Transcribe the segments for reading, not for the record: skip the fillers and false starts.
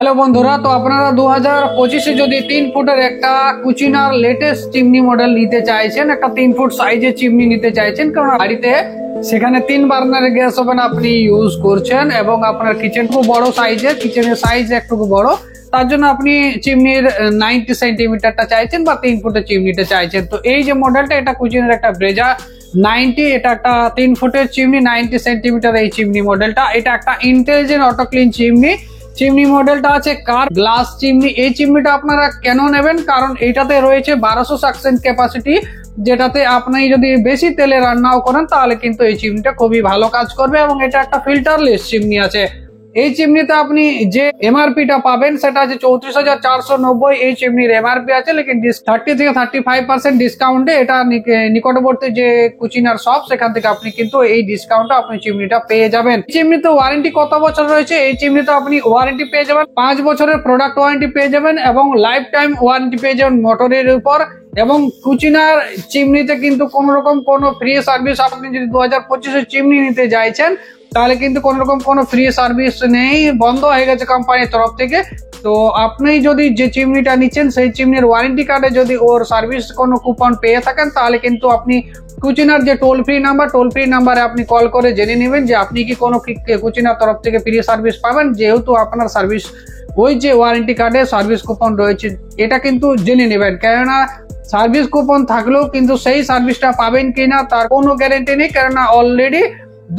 Hello বন্ধুরা, তো আপনারা 2025-এ যদি 3 ফুটের একটা কুচিনার লেটেস্ট চিমনি মডেল নিতে চাইছেন, একটা 3 ফুট সাইজের চিমনি নিতে চাইছেন, কারণ বাড়িতে সেখানে 3 বার্নারের গ্যাস ওভেন আপনি ইউজ করছেন এবং আপনার কিচেন খুব বড় সাইজের, কিচেনের সাইজ একটু বড়, তার জন্য আপনি চিমনির 90 সেন্টিমিটারটা চাইছেন বা 3 ফুটের চিমনিটা চাইছেন। তো এই যে মডেলটা, এটা কুচিনের একটা ব্রেজা 90, এটা একটা 3 ফুটের চিমনি, 90 সেন্টিমিটার এই চিমনি মডেলটা। এটা একটা ইন্টেলিজেন্ট অটো ক্লিন চিমনি মডেলটা আছে কার গ্লাস চিমনি। এই চিমনিটা আপনারা কেন নেবেন? কারণ এটাতে রয়েছে 1200 সাকশন ক্যাপাসিটি, যেটাতে আপনি যদি বেশি তেলে রান্নাও করেন তাহলে কিন্তু এই চিমনিটা খুবই ভালো কাজ করবে। এবং এটা একটা ফিল্টারলেস চিমনি আছে। এই চিমনিতে আপনি যে এমআরপিটা পাবেন সেটা আছে 34,490। এই চিমনির এমআরপি আছে, লেকিন 30 থেকে 35% ডিসকাউন্টে এটা নিকটবর্তী যে কুচিনার শপ, সেখান থেকে আপনি কিন্তু এই ডিসকাউন্টে আপনি চিমনিটা পেয়ে যাবেন। চিমনিতে ওয়ারেন্টি কত বছর রয়েছে? এই চিমনিতে আপনি ওয়ারেন্টি পেয়ে যাবেন 5 বছরের প্রোডাক্ট ওয়ারেন্টি পেয়ে যাবেন এবং লাইফ টাইম ওয়ারেন্টি পেয়ে যাবেন মোটরের উপর। এবং কুচিনার চিমনিতে কিন্তু কোন রকম কোনো ফ্রি সার্ভিস, আপনি যদি 2025-এর চিমনি নিতে চাইছেন তাহলে কিন্তু কোন রকম কোনো ফ্রি সার্ভিস নেই, বন্ধ হয়ে গেছে কোম্পানির তরফ থেকে। তো আপনি যদি যে চিমনিটা নিচ্ছেন সেই চিমনির ওয়ারেন্টি কার্ডে যদি ওর সার্ভিস কোনো কুপন পেয়ে থাকেন তাহলে কিন্তু আপনি কুচিনার যে টোল ফ্রি নাম্বারে আপনি কল করে জেনে নেবেন যে আপনি কি কোনো কুচিনার তরফ থেকে ফ্রি সার্ভিস পাবেন, যেহেতু আপনার সার্ভিস ওই যে ওয়ারেন্টি কার্ডে সার্ভিস কুপন রয়েছে, এটা কিন্তু জেনে নেবেন। কেননা সার্ভিস কুপন থাকলেও কিন্তু সেই সার্ভিসটা পাবেন কিনা তার কোনো গ্যারেন্টি নেই, কেননা অলরেডি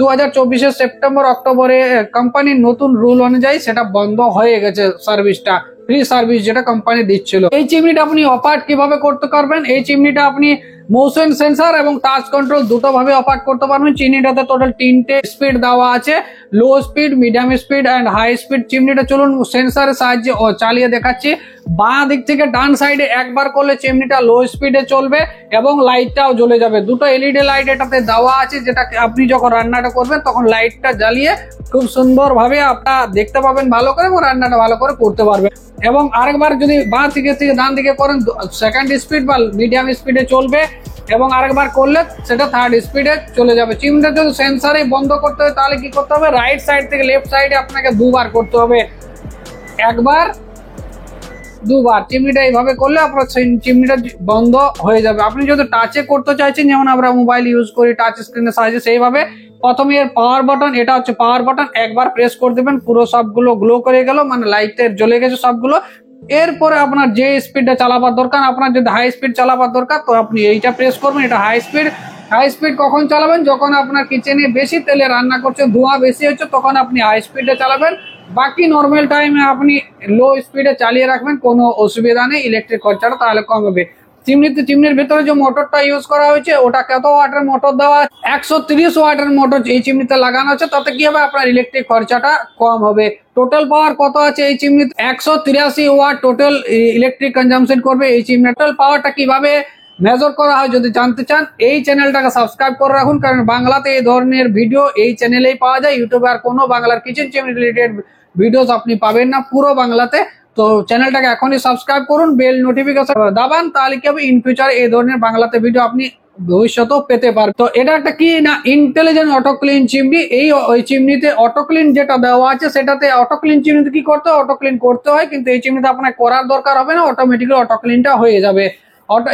2024-এর সেপ্টেম্বর অক্টোবরে কোম্পানির নতুন রুল অনুযায়ী সেটা বন্ধ হয়ে গেছে, সার্ভিসটা ফ্রি সার্ভিস যেটা কোম্পানি দিচ্ছিল। এই চিমনিটা আপনি অপারেট কিভাবে করতে পারবেন? এই চিমনিটা আপনি মোশন সেন্সর এবং টাচ কন্ট্রোল দুটো ভাবে অপারেট করতে পারবেন। চিমনিটাতে টোটাল 3টে স্পিড দেওয়া আছে, low speed, medium speed and high speed. চিমনিটা চলুন সেন্সরের সাহায্যে চালিয়ে দেখাচ্ছি। বাঁ দিক থেকে ডান সাইডে একবার করলে চিমনিটা লো স্পিডে চলবে এবং লাইটটাও জ্বলে যাবে। দুটো এলইডি লাইট এটাতে দেওয়া আছে, যেটা আপনি যখন রান্নাটা করবেন তখন লাইটটা জ্বালিয়ে খুব সুন্দর ভাবে আপনারা দেখতে পাবেন ভালো করে এবং রান্নাটা ভালো করে করতে পারবেন। এবং আরেকবার যদি বাঁ দিকে থেকে ডান দিকে করেন সেকেন্ড স্পিড বা মিডিয়াম স্পিডে চলবে এবং আরেকবার করলে সেটা থার্ড স্পিডে চলে যাবে। চিমনিটা যদি সেন্সারে বন্ধ করতে হয় তাহলে কি করতে হবে? রাইট সাইড থেকে লেফট সাইডে আপনাকে দুবার করতে হবে, একবার দুবার। চিমনিটা এইভাবে করলে আপনার চিমনিটা বন্ধ হয়ে যাবে। আপনি যদি টাচে করতে চাইছেন, যেমন আমরা মোবাইল ইউজ করি টাচ স্ক্রিনের সাহায্যে, সেইভাবে প্রথমে এর পাওয়ার বাটন, এটা হচ্ছে পাওয়ার বাটন, একবার প্রেস করে দেবেন, পুরো সবগুলো গ্লো করে গেল, মানে লাইটের জ্বলে গেছে সবগুলো। এরপরে আপনার যে স্পিডে চালাবার দরকার, আপনার যদি হাই স্পিড চালাবার দরকার তো আপনি এইটা প্রেস করবেন, এটা হাই স্পিড কখন চালাবেন? যখন আপনার কিচেনে বেশি তেলে রান্না করছে, ধোঁয়া বেশি হচ্ছে, তখন আপনি হাই স্পিডে চালাবেন। বাকি নর্মাল টাইমে আপনি লো স্পিডে চালিয়ে রাখবেন, কোনো অসুবিধা নেই, ইলেকট্রিক খরচাটা তাহলে কম হবে। চিমনির ভেতরে যে মোটরটা ইউজ করা হয়েছে ওটা কত ওয়াটের মোটর দেওয়া? 130 ওয়াটের মোটর এই চিমনিতে লাগানো আছে। তাতে কি হবে? আপনার ইলেকট্রিক খরচাটা কম হবে। টোটাল পাওয়ার কত আছে এই চিমনিতে? 183 ওয়াট টোটাল ইলেকট্রিক কনজাম্পশন করবে এই চিমনি। টোটাল পাওয়ারটা কিভাবে মেজার করা হয় যদি জানতে চান, এই চ্যানেলটাকে সাবস্ক্রাইব করে রাখুন, কারণ বাংলাতে এই ধরনের ভিডিও এই চ্যানেলেই পাওয়া যায়। ইউটিউবে আর কোনো বাংলার কিচেন চিমনি রিলেটেড ভিডিওস আপনি পাবেন না পুরো বাংলাতে। তো চ্যানেলটাকে এখনই সাবস্ক্রাইব করুন, বেল নোটিফিকেশন দাবান, তাহলে কি হবে ইন ফিউচার এই ধরনের বাংলাতে ভিডিও আপনি ভবিষ্যতেও পেতে পারবেন। তো এটা একটা কি না, ইন্টেলিজেন্ট অটো ক্লিন চিমনি। ওই চিমনিতে অটো ক্লিন যেটা দেওয়া আছে, সেটাতে অটো ক্লিন চিমনিতে কি করতে হয়? অটো ক্লিন করতে হয়, কিন্তু এই চিমনিতে আপনার করার দরকার হবে না, অটোমেটিক্যালি অটো ক্লিনটা হয়ে যাবে।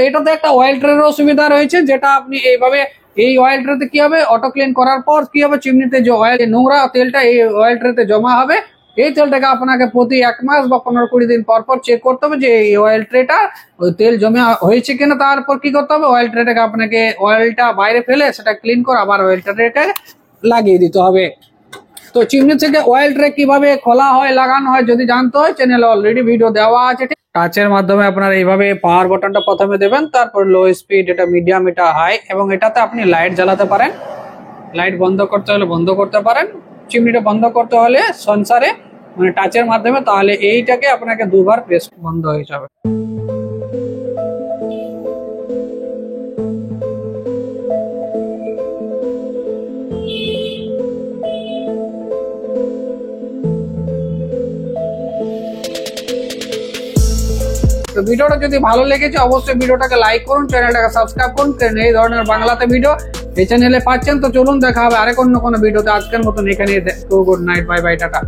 এটাতে একটা অয়েল ট্রের সুবিধা রয়েছে, যেটা আপনি এইভাবে এই অয়েল ট্রেতে কি হবে, অটো ক্লিন করার পর কি হবে, চিমনিতে যে অয়েল নোংরা তেলটা এই অয়েল ট্রেতে জমা হবে। এই তেলটাকে আপনাকে প্রতি 1 মাস বা 15-20 দিন পর চেক করতে হবে যে এই অয়েল ট্রেটা ওই তেল জমে হয়েছে কিনা। তারপর কি করতে হবে, অয়েল ট্রেটাকে আপনাকে অয়েলটা বাইরে ফেলে সেটা ক্লিন করে আবার অয়েল ট্রেটাকে লাগিয়ে দিতে হবে। তো চিমনি থেকে অয়েল ট্রে কিভাবে খোলা হয়, লাগানো হয় যদি জানতে হয়, চ্যানেলে অলরেডি ভিডিও দেওয়া আছে। টাচের মাধ্যমে আপনারা এইভাবে পাওয়ার বাটনটা প্রথমে দেবেন, তারপর লো স্পিড, এটা মিডিয়াম, এটা হাই, এবং এটাতে আপনি লাইট জ্বালাতে পারেন। লাইট বন্ধ করতে হলে বন্ধ করতে পারেন। চিমনিটা বন্ধ করতে হলে সেন্সরে মানে টাচের মাধ্যমে, তাহলে এইটাকে আপনাকে দুবার প্রেস বন্ধ হয়ে যাবে। তো ভিডিওটা যদি ভালো লেগেছে অবশ্যই ভিডিওটাকে লাইক করুন, চ্যানেলটাকে সাবস্ক্রাইব করুন, কারণ এই ধরনের বাংলাতে ভিডিও এই চ্যানেলে পাচ্ছেন। তো চলুন দেখা হবে আরেক অন্য কোনো ভিডিওতে। আজকের মতন এখানে। Good night, bye bye, tata.